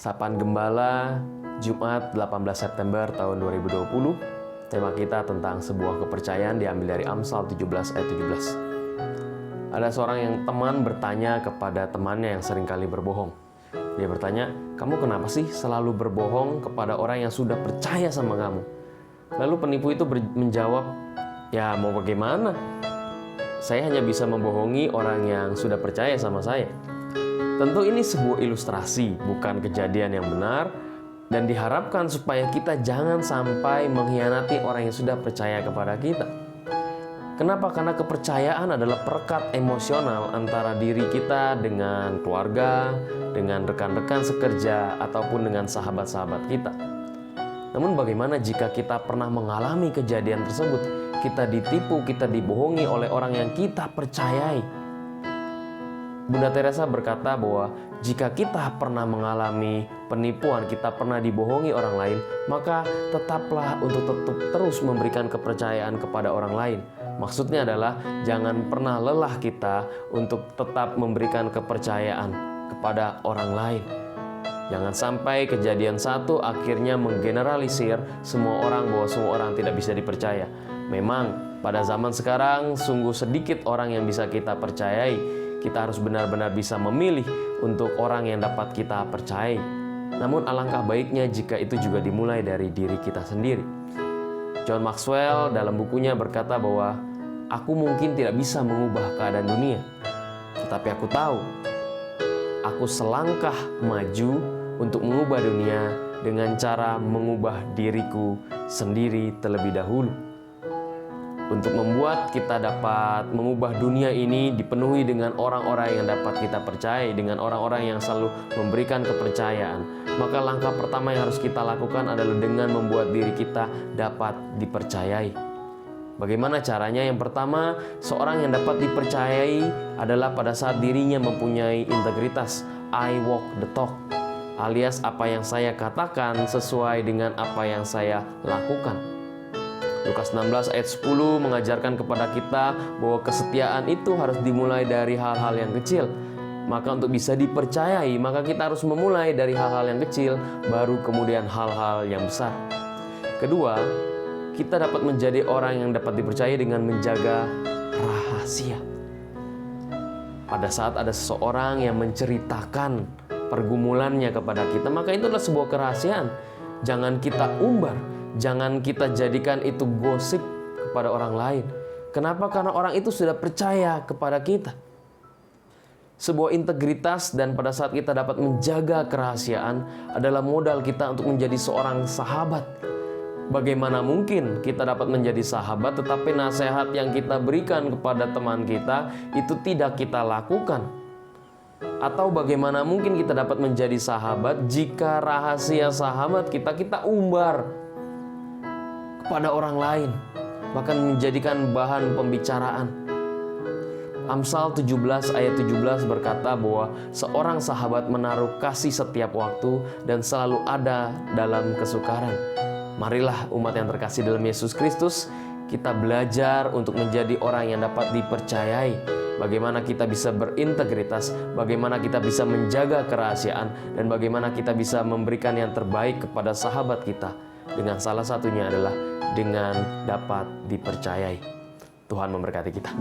Sapaan Gembala, Jumat 18 September tahun 2020. Tema kita tentang sebuah kepercayaan diambil dari Amsal 17 ayat 17. Ada seorang yang teman bertanya kepada temannya yang seringkali berbohong. Dia bertanya, "Kamu kenapa sih selalu berbohong kepada orang yang sudah percaya sama kamu?" Lalu penipu itu menjawab, "Ya mau bagaimana? Saya hanya bisa membohongi orang yang sudah percaya sama saya." Tentu ini sebuah ilustrasi, bukan kejadian yang benar, dan diharapkan supaya kita jangan sampai mengkhianati orang yang sudah percaya kepada kita. Kenapa? Karena kepercayaan adalah perekat emosional antara diri kita dengan keluarga, dengan rekan-rekan sekerja, ataupun dengan sahabat-sahabat kita. Namun bagaimana jika kita pernah mengalami kejadian tersebut? Kita ditipu, kita dibohongi oleh orang yang kita percayai. Bunda Teresa berkata bahwa jika kita pernah mengalami penipuan, kita pernah dibohongi orang lain, maka tetaplah untuk terus memberikan kepercayaan kepada orang lain. Maksudnya adalah jangan pernah lelah kita untuk tetap memberikan kepercayaan kepada orang lain. Jangan sampai kejadian satu akhirnya menggeneralisir semua orang bahwa semua orang tidak bisa dipercaya. Memang pada zaman sekarang sungguh sedikit orang yang bisa kita percayai. Kita harus benar-benar bisa memilih untuk orang yang dapat kita percayai. Namun alangkah baiknya jika itu juga dimulai dari diri kita sendiri. John Maxwell dalam bukunya berkata bahwa aku mungkin tidak bisa mengubah keadaan dunia, tetapi aku tahu aku selangkah maju untuk mengubah dunia dengan cara mengubah diriku sendiri terlebih dahulu. Untuk membuat kita dapat mengubah dunia ini dipenuhi dengan orang-orang yang dapat kita percayai, dengan orang-orang yang selalu memberikan kepercayaan, maka langkah pertama yang harus kita lakukan adalah dengan membuat diri kita dapat dipercayai. Bagaimana caranya? Yang pertama, seorang yang dapat dipercayai adalah pada saat dirinya mempunyai integritas. I walk the talk, alias apa yang saya katakan sesuai dengan apa yang saya lakukan. Lukas 16 ayat 10 mengajarkan kepada kita bahwa kesetiaan itu harus dimulai dari hal-hal yang kecil. Maka untuk bisa dipercayai, maka kita harus memulai dari hal-hal yang kecil, baru kemudian hal-hal yang besar. Kedua, kita dapat menjadi orang yang dapat dipercayai dengan menjaga rahasia. Pada saat ada seseorang yang menceritakan pergumulannya kepada kita, maka itu adalah sebuah kerahasiaan. Jangan kita umbar. Jangan kita jadikan itu gosip kepada orang lain. Kenapa? Karena orang itu sudah percaya kepada kita. Sebuah integritas dan pada saat kita dapat menjaga kerahasiaan adalah modal kita untuk menjadi seorang sahabat. Bagaimana mungkin kita dapat menjadi sahabat tetapi nasihat yang kita berikan kepada teman kita itu tidak kita lakukan? Atau bagaimana mungkin kita dapat menjadi sahabat jika rahasia sahabat kita umbar kepada orang lain, bahkan menjadikan bahan pembicaraan? Amsal 17 ayat 17 berkata bahwa seorang sahabat menaruh kasih setiap waktu dan selalu ada dalam kesukaran. Marilah umat yang terkasih dalam Yesus Kristus, kita belajar untuk menjadi orang yang dapat dipercayai. Bagaimana kita bisa berintegritas, bagaimana kita bisa menjaga kerahasiaan, dan bagaimana kita bisa memberikan yang terbaik kepada sahabat kita. Dengan salah satunya adalah dengan dapat dipercayai. Tuhan memberkati kita.